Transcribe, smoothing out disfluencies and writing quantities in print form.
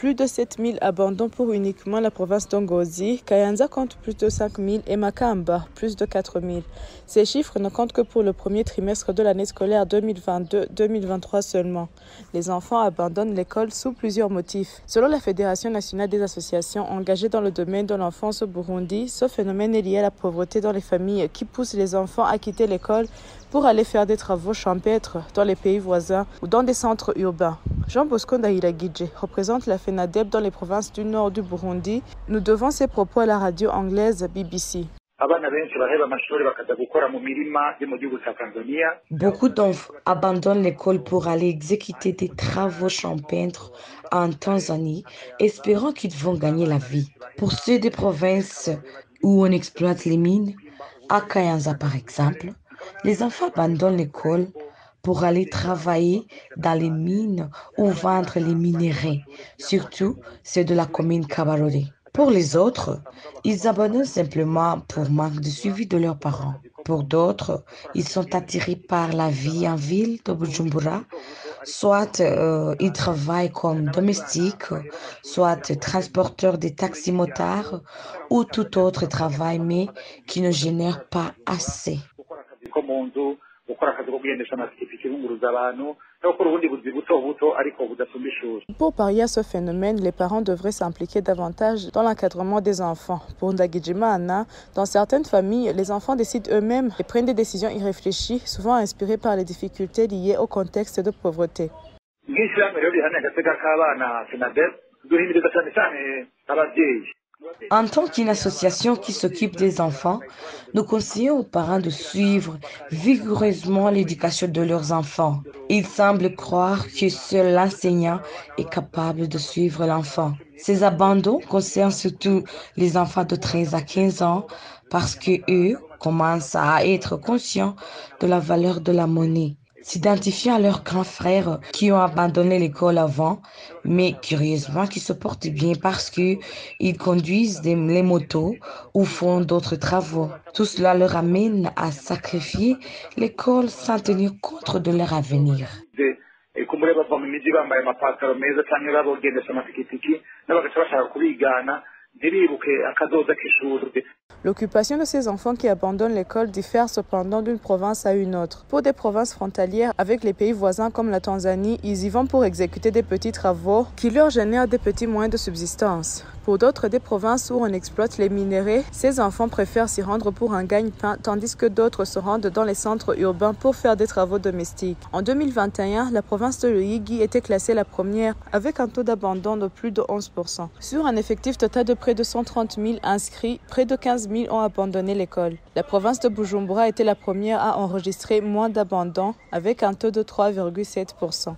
plus de 7 000 abandons pour uniquement la province d'Ongozi. Kayanza compte plus de 5 000 et Makamba plus de 4 000. Ces chiffres ne comptent que pour le premier trimestre de l'année scolaire 2022-2023 seulement. Les enfants abandonnent l'école sous plusieurs motifs. Selon la Fédération nationale des associations engagées dans le domaine de l'enfance au Burundi, ce phénomène est lié à la pauvreté dans les familles qui poussent les enfants à quitter l'école pour aller faire des travaux champêtres dans les pays voisins ou dans des centres urbains. Jean Bosco Ndahiragije représente la FENADEB dans les provinces du nord du Burundi. Nous devons ses propos à la radio anglaise BBC. Beaucoup d'enfants abandonnent l'école pour aller exécuter des travaux champêtres en Tanzanie, espérant qu'ils vont gagner la vie. Pour ceux des provinces où on exploite les mines, à Kayanza par exemple, les enfants abandonnent l'école pour aller travailler dans les mines ou vendre les minéraux, surtout ceux de la commune Kabarore. Pour les autres, ils abandonnent simplement pour manque de suivi de leurs parents. Pour d'autres, ils sont attirés par la vie en ville de Bujumbura, soit ils travaillent comme domestiques, soit transporteurs de taxis-motards ou tout autre travail, mais qui ne génère pas assez. Pour parier à ce phénomène, les parents devraient s'impliquer davantage dans l'encadrement des enfants. Pour Ndagijima Anna, dans certaines familles, les enfants décident eux-mêmes et prennent des décisions irréfléchies, souvent inspirées par les difficultés liées au contexte de pauvreté. En tant qu'une association qui s'occupe des enfants, nous conseillons aux parents de suivre vigoureusement l'éducation de leurs enfants. Ils semblent croire que seul l'enseignant est capable de suivre l'enfant. Ces abandons concernent surtout les enfants de 13 à 15 ans parce qu'eux commencent à être conscients de la valeur de la monnaie, s'identifiant à leurs grands frères qui ont abandonné l'école avant, mais curieusement qui se portent bien parce qu'ils conduisent les motos ou font d'autres travaux. Tout cela leur amène à sacrifier l'école sans tenir compte de leur avenir. L'occupation de ces enfants qui abandonnent l'école diffère cependant d'une province à une autre. Pour des provinces frontalières avec les pays voisins comme la Tanzanie, ils y vont pour exécuter des petits travaux qui leur génèrent des petits moyens de subsistance. Pour d'autres des provinces où on exploite les minéraux, ces enfants préfèrent s'y rendre pour un gagne-pain, tandis que d'autres se rendent dans les centres urbains pour faire des travaux domestiques. En 2021, la province de Ruyigi était classée la première avec un taux d'abandon de plus de 11%. Sur un effectif total de près de 130 000 inscrits, près de 15 000 ont abandonné l'école. La province de Bujumbura était la première à enregistrer moins d'abandon avec un taux de 3,7%.